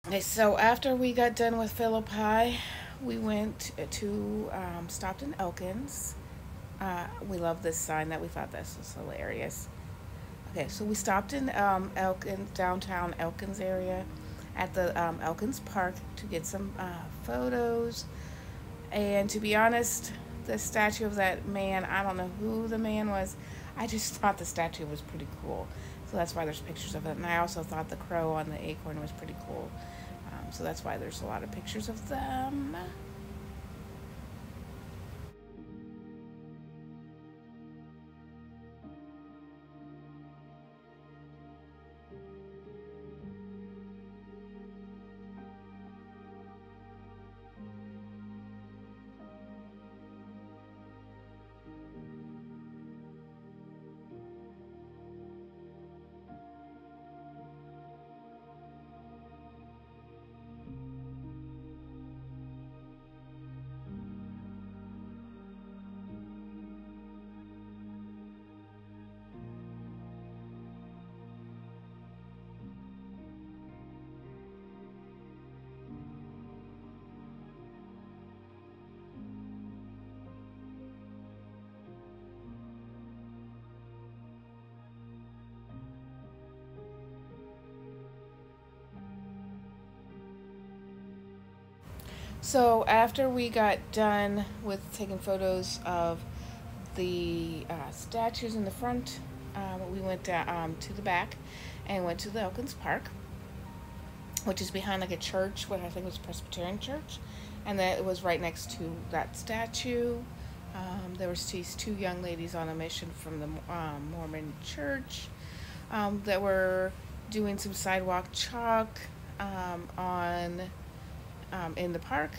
Okay, so after we got done with Philippi, we went to stopped in Elkins. We love this sign that we thought this was hilarious. Okay, so we stopped in Elkins, downtown Elkins area, at the Elkins Park to get some photos. And to be honest, the statue of that man, I don't know who the man was. I just thought the statue was pretty cool. So that's why there's pictures of it. And I also thought the crow on the acorn was pretty cool. So that's why there's a lot of pictures of them. So after we got done with taking photos of the statues in the front, we went to the back and went to the Elkins Park, which is behind like a church, what I think was a Presbyterian church, and that it was right next to that statue. There was these two young ladies on a mission from the Mormon church that were doing some sidewalk chalk on in the park.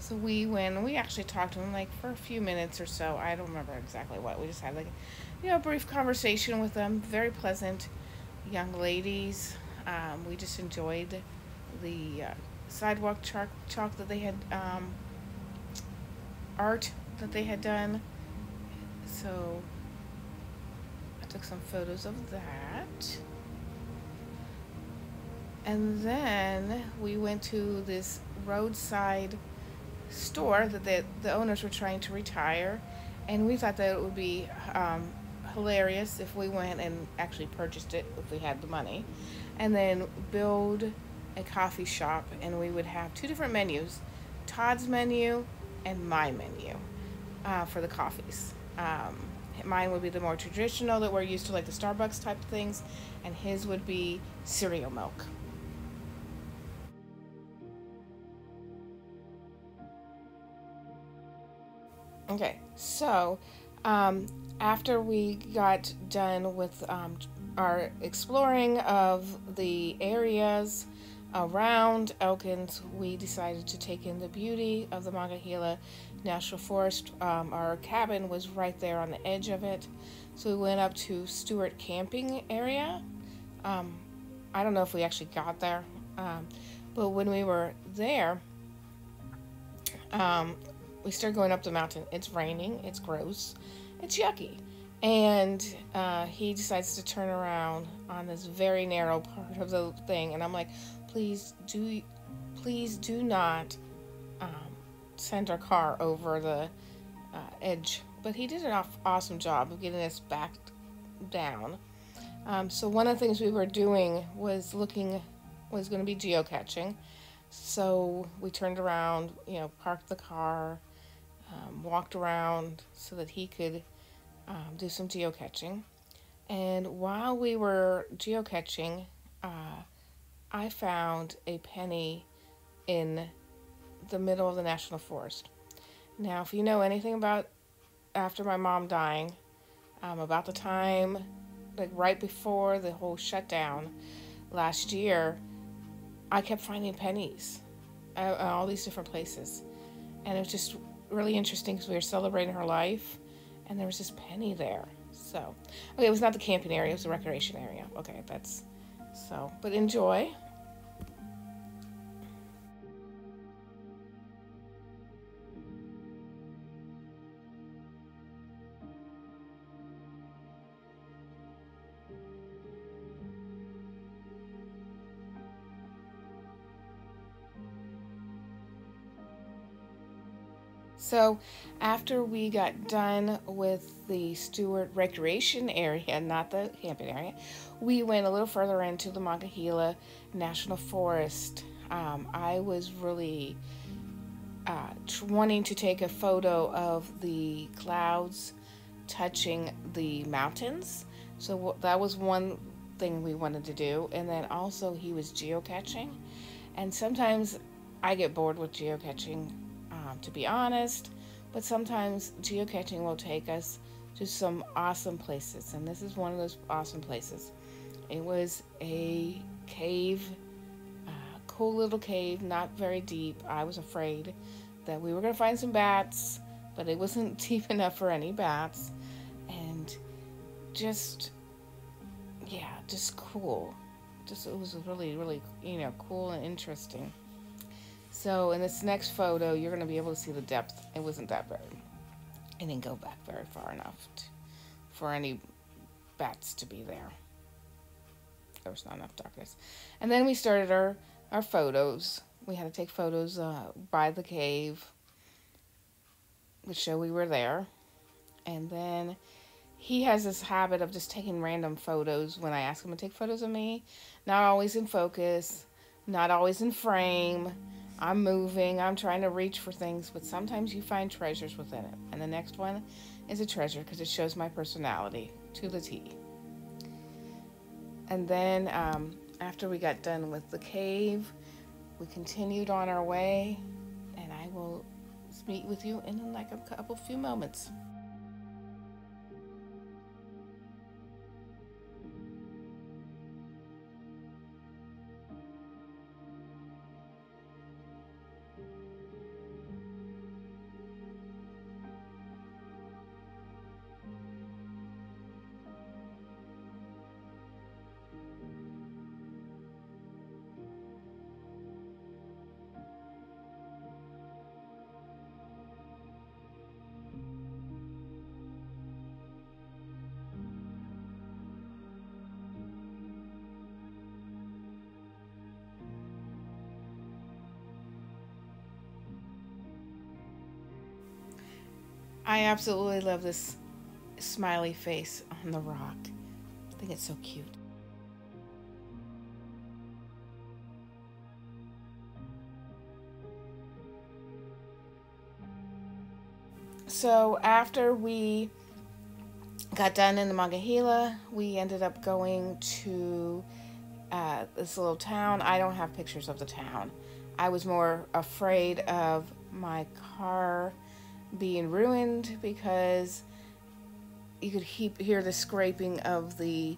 So we went and we actually talked to them like for a few minutes or so. I don't remember exactly what. We just had like, a brief conversation with them. Very pleasant young ladies. We just enjoyed the sidewalk chalk that they had, art that they had done. So I took some photos of that. And then we went to this roadside store that the owners were trying to retire, and we thought that it would be hilarious if we went and actually purchased it if we had the money, and then build a coffee shop, and we would have two different menus, Todd's menu and my menu for the coffees. Mine would be the more traditional that we're used to, like the Starbucks type of things, and his would be cereal milk. Okay, so um, after we got done with our exploring of the areas around Elkins, we decided to take in the beauty of the Monongahela National Forest. Our cabin was right there on the edge of it, so we went up to Stewart Camping Area. Um, I don't know if we actually got there, but when we were there, um, we started going up the mountain. It's raining. It's gross. It's yucky. And he decides to turn around on this very narrow part of the thing, and I'm like, please do not um, send our car over the edge. But he did an awesome job of getting us back down. So one of the things we were doing was going to be geocaching. So we turned around, parked the car, walked around so that he could do some geocaching. And while we were geocaching, I found a penny in the middle of the national forest. Now, if you know anything about after my mom dying, about the time, like right before the whole shutdown last year, I kept finding pennies at all these different places. And it was just really interesting because we were celebrating her life, and there was this penny there. So, okay, it was not the camping area; it was the recreation area. Okay, that's so. But enjoy. So after we got done with the Stewart Recreation Area, not the camping area, we went a little further into the Monongahela National Forest. I was really wanting to take a photo of the clouds touching the mountains. So that was one thing we wanted to do. And then also he was geocaching. And sometimes I get bored with geocaching, to be honest. But sometimes geocaching will take us to some awesome places. And this is one of those awesome places. It was a cave, cool little cave, not very deep. I was afraid that we were going to find some bats, but it wasn't deep enough for any bats. And just, yeah, just cool. Just, it was really, really, cool and interesting. So in this next photo, you're going to be able to see the depth. It wasn't that very, it didn't go back very far enough for any bats to be there. There was not enough darkness. And then we started our photos. We had to take photos by the cave to show we were there. And then he has this habit of just taking random photos when I ask him to take photos of me. Not always in focus, not always in frame. I'm moving, I'm trying to reach for things, but sometimes you find treasures within it. And the next one is a treasure because it shows my personality to the T. And then after we got done with the cave, we continued on our way, and I will meet with you in like a few moments. I absolutely love this smiley face on the rock. I think it's so cute. So after we got done in the Monongahela, we ended up going to this little town. I don't have pictures of the town. I was more afraid of my car being ruined because you could hear the scraping of the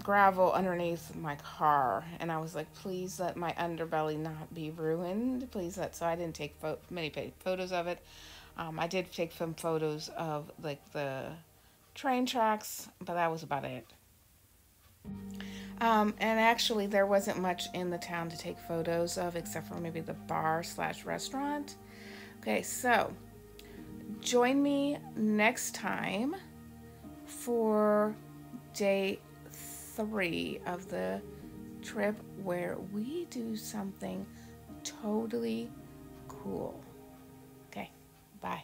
gravel underneath my car, and I was like, please let my underbelly not be ruined, please let. So I didn't take many photos of it. I did take some photos of like the train tracks, but that was about it. And actually there wasn't much in the town to take photos of except for maybe the bar / restaurant. Okay, so join me next time for day 3 of the trip where we do something totally cool. Okay, bye.